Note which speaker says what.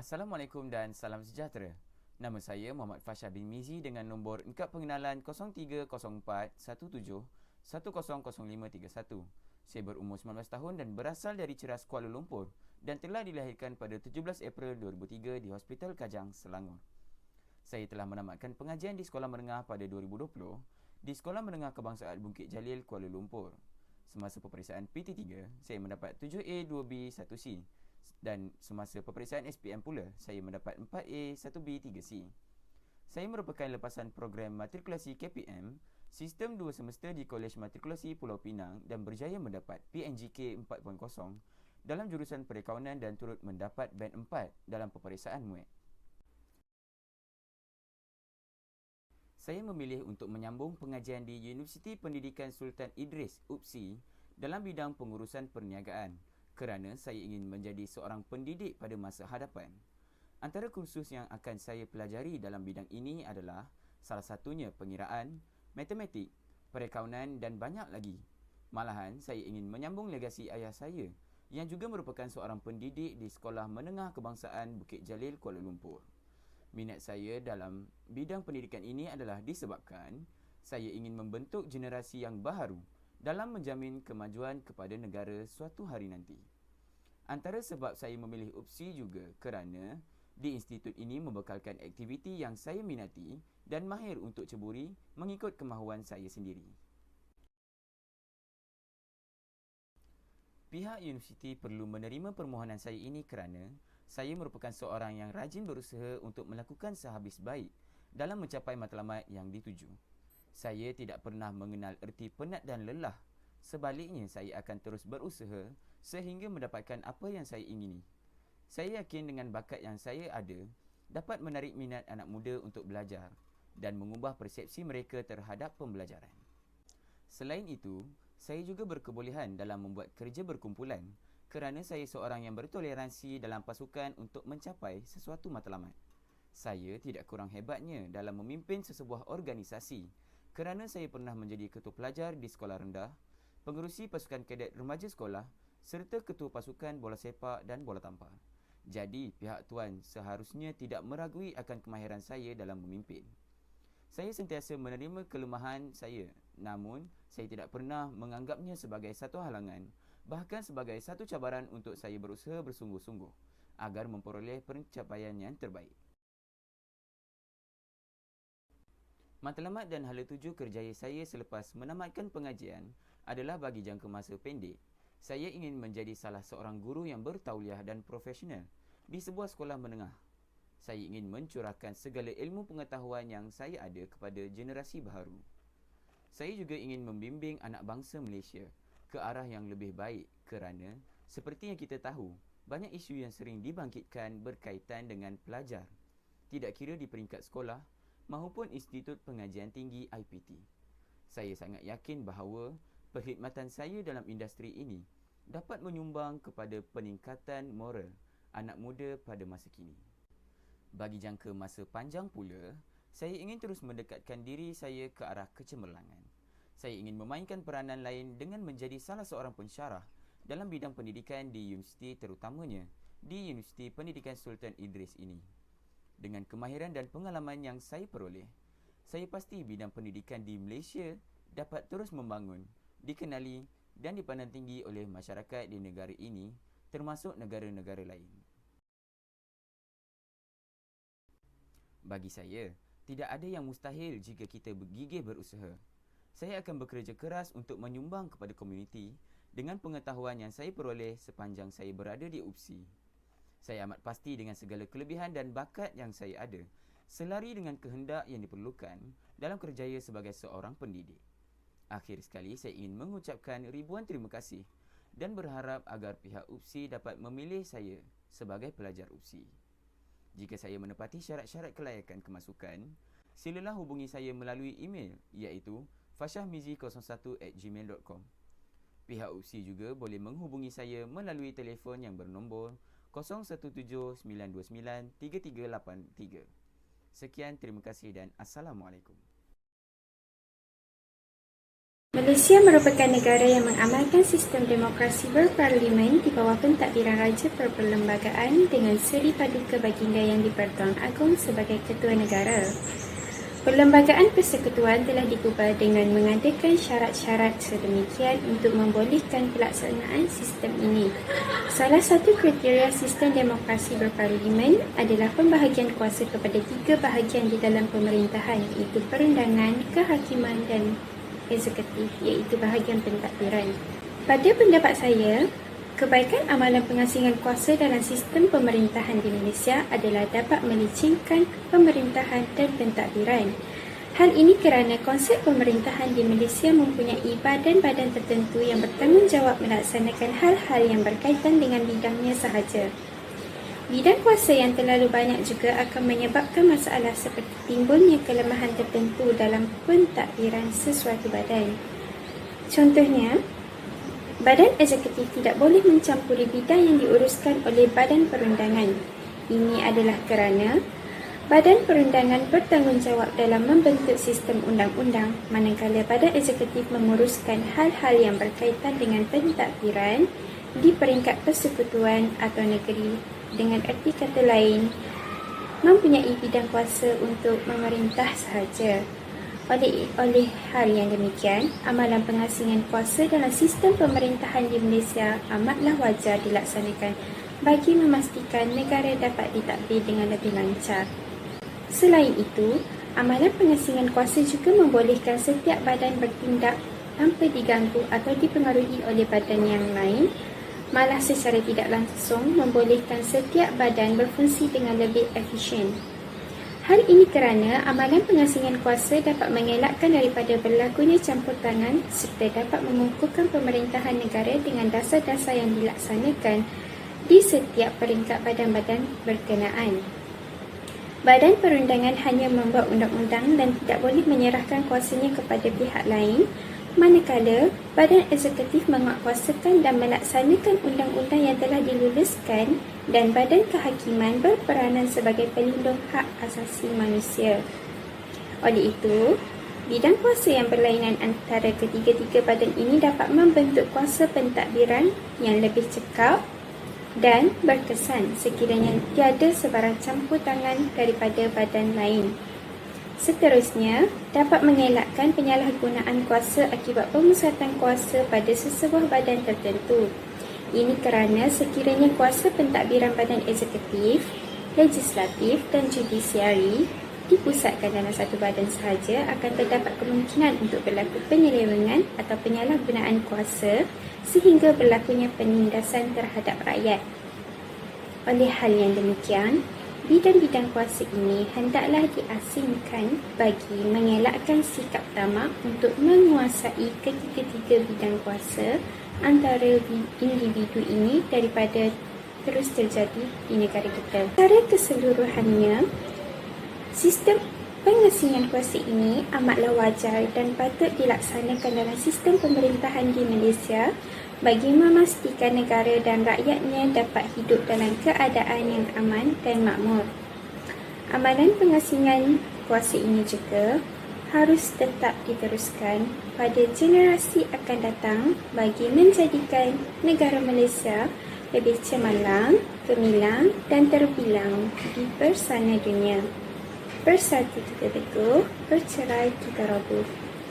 Speaker 1: Assalamualaikum dan salam sejahtera. Nama saya Muhammad Fashah bin Mizi dengan nombor kad pengenalan 030417100531. Saya berumur 19 tahun dan berasal dari Ceras, Kuala Lumpur dan telah dilahirkan pada 17 April 2003 di Hospital Kajang, Selangor. Saya telah menamatkan pengajian di sekolah menengah pada 2020 di Sekolah Menengah Kebangsaan Bukit Jalil, Kuala Lumpur. Semasa peperiksaan PT3, saya mendapat 7A, 2B, 1C. Dan semasa peperiksaan SPM pula, saya mendapat 4A, 1B, 3C. Saya merupakan lepasan program matrikulasi KPM, Sistem 2 Semester di Kolej Matrikulasi Pulau Pinang dan berjaya mendapat PNGK 4.0 dalam jurusan Perakaunan dan turut mendapat band 4 dalam peperiksaan MUET. Saya memilih untuk menyambung pengajian di Universiti Pendidikan Sultan Idris, UPSI, dalam bidang pengurusan perniagaan kerana saya ingin menjadi seorang pendidik pada masa hadapan. Antara kursus yang akan saya pelajari dalam bidang ini adalah salah satunya pengiraan, matematik, perakaunan dan banyak lagi. Malahan, saya ingin menyambung legasi ayah saya yang juga merupakan seorang pendidik di Sekolah Menengah Kebangsaan Bukit Jalil, Kuala Lumpur. Minat saya dalam bidang pendidikan ini adalah disebabkan saya ingin membentuk generasi yang baharu dalam menjamin kemajuan kepada negara suatu hari nanti. Antara sebab saya memilih UPSI juga kerana di institut ini membekalkan aktiviti yang saya minati dan mahir untuk ceburi mengikut kemahuan saya sendiri. Pihak universiti perlu menerima permohonan saya ini kerana saya merupakan seorang yang rajin berusaha untuk melakukan sehabis baik dalam mencapai matlamat yang dituju. Saya tidak pernah mengenal erti penat dan lelah. Sebaliknya, saya akan terus berusaha sehingga mendapatkan apa yang saya ingini. Saya yakin dengan bakat yang saya ada dapat menarik minat anak muda untuk belajar dan mengubah persepsi mereka terhadap pembelajaran. Selain itu, saya juga berkebolehan dalam membuat kerja berkumpulan kerana saya seorang yang bertoleransi dalam pasukan untuk mencapai sesuatu matlamat. Saya tidak kurang hebatnya dalam memimpin sesebuah organisasi kerana saya pernah menjadi ketua pelajar di sekolah rendah, pengerusi pasukan kadet remaja sekolah serta ketua pasukan bola sepak dan bola tampar. Jadi, pihak tuan seharusnya tidak meragui akan kemahiran saya dalam memimpin. Saya sentiasa menerima kelemahan saya, namun saya tidak pernah menganggapnya sebagai satu halangan, bahkan sebagai satu cabaran untuk saya berusaha bersungguh-sungguh agar memperoleh pencapaian yang terbaik. Matlamat dan hala tuju kerjaya saya selepas menamatkan pengajian adalah bagi jangka masa pendek. Saya ingin menjadi salah seorang guru yang bertauliah dan profesional di sebuah sekolah menengah. Saya ingin mencurahkan segala ilmu pengetahuan yang saya ada kepada generasi baharu. Saya juga ingin membimbing anak bangsa Malaysia ke arah yang lebih baik kerana seperti yang kita tahu, banyak isu yang sering dibangkitkan berkaitan dengan pelajar, tidak kira di peringkat sekolah maupun Institut Pengajian Tinggi IPT. Saya sangat yakin bahawa perkhidmatan saya dalam industri ini dapat menyumbang kepada peningkatan moral anak muda pada masa kini. Bagi jangka masa panjang pula, saya ingin terus mendekatkan diri saya ke arah kecemerlangan. Saya ingin memainkan peranan lain dengan menjadi salah seorang pensyarah dalam bidang pendidikan di universiti, terutamanya di Universiti Pendidikan Sultan Idris ini. Dengan kemahiran dan pengalaman yang saya peroleh, saya pasti bidang pendidikan di Malaysia dapat terus membangun, dikenali dan dipandang tinggi oleh masyarakat di negara ini termasuk negara-negara lain. Bagi saya, tidak ada yang mustahil jika kita bergigih berusaha. Saya akan bekerja keras untuk menyumbang kepada komuniti dengan pengetahuan yang saya peroleh sepanjang saya berada di UPSI. Saya amat pasti dengan segala kelebihan dan bakat yang saya ada, selari dengan kehendak yang diperlukan dalam kerjaya sebagai seorang pendidik. Akhir sekali, saya ingin mengucapkan ribuan terima kasih dan berharap agar pihak UPSI dapat memilih saya sebagai pelajar UPSI. Jika saya menepati syarat-syarat kelayakan kemasukan, silalah hubungi saya melalui email iaitu fashahmizi01@gmail.com. Pihak UPSI juga boleh menghubungi saya melalui telefon yang bernombor 0179293383. Sekian, terima kasih dan Assalamualaikum.
Speaker 2: Malaysia merupakan negara yang mengamalkan sistem demokrasi berparlimen di bawah pentadbiran Raja Perlembagaan dengan Seri Paduka Baginda Yang di-Pertuan Agong sebagai Ketua Negara. Perlembagaan Persekutuan telah digubal dengan mengadakan syarat-syarat sedemikian untuk membolehkan pelaksanaan sistem ini. Salah satu kriteria sistem demokrasi berparlimen adalah pembahagian kuasa kepada 3 bahagian di dalam pemerintahan, iaitu perundangan, kehakiman dan eksekutif, iaitu bahagian pentadbiran. Pada pendapat saya, kebaikan amalan pengasingan kuasa dalam sistem pemerintahan di Malaysia adalah dapat melicingkan pemerintahan dan pentadbiran. Hal ini kerana konsep pemerintahan di Malaysia mempunyai badan-badan tertentu yang bertanggungjawab melaksanakan hal-hal yang berkaitan dengan bidangnya sahaja. Bidang kuasa yang terlalu banyak juga akan menyebabkan masalah seperti timbulnya kelemahan tertentu dalam pentadbiran sesuatu badan. Contohnya, badan eksekutif tidak boleh mencampuri bidang yang diuruskan oleh badan perundangan. Ini adalah kerana badan perundangan bertanggungjawab dalam membentuk sistem undang-undang, manakala badan eksekutif menguruskan hal-hal yang berkaitan dengan pentadbiran di peringkat persekutuan atau negeri. Dengan erti kata lain, mempunyai bidang kuasa untuk memerintah sahaja. Oleh hal yang demikian, amalan pengasingan kuasa dalam sistem pemerintahan di Malaysia amatlah wajar dilaksanakan bagi memastikan negara dapat ditadbir dengan lebih lancar. Selain itu, amalan pengasingan kuasa juga membolehkan setiap badan bertindak tanpa diganggu atau dipengaruhi oleh badan yang lain, malah secara tidak langsung membolehkan setiap badan berfungsi dengan lebih efisien. Hal ini kerana amalan pengasingan kuasa dapat mengelakkan daripada berlakunya campur tangan serta dapat mengukuhkan pemerintahan negara dengan dasar-dasar yang dilaksanakan di setiap peringkat badan-badan berkenaan. Badan perundangan hanya membuat undang-undang dan tidak boleh menyerahkan kuasanya kepada pihak lain, manakala badan eksekutif menguatkuasakan dan melaksanakan undang-undang yang telah diluluskan dan badan kehakiman berperanan sebagai pelindung hak asasi manusia. Oleh itu, bidang kuasa yang berlainan antara ketiga-tiga badan ini dapat membentuk kuasa pentadbiran yang lebih cekap dan berkesan sekiranya tiada sebarang campur tangan daripada badan lain. Seterusnya, dapat mengelakkan penyalahgunaan kuasa akibat pemusatan kuasa pada sesebuah badan tertentu. Ini kerana sekiranya kuasa pentadbiran badan eksekutif, legislatif dan judisiari dipusatkan dalam satu badan sahaja, akan terdapat kemungkinan untuk berlaku penyelewengan atau penyalahgunaan kuasa sehingga berlakunya penindasan terhadap rakyat. Oleh hal yang demikian, bidang-bidang kuasa ini hendaklah diasingkan bagi mengelakkan sikap tamak untuk menguasai ketiga-tiga bidang kuasa antara individu ini daripada terus terjadi di negara kita. Secara keseluruhannya, sistem pengasingan kuasa ini amatlah wajar dan patut dilaksanakan dalam sistem pemerintahan di Malaysia bagi memastikan negara dan rakyatnya dapat hidup dalam keadaan yang aman dan makmur. Amalan pengasingan kuasa ini juga harus tetap diteruskan pada generasi akan datang bagi menjadikan negara Malaysia lebih cemerlang, gemilang dan terbilang di persana dunia. Bersatu kita teguh, bercerai kita roboh.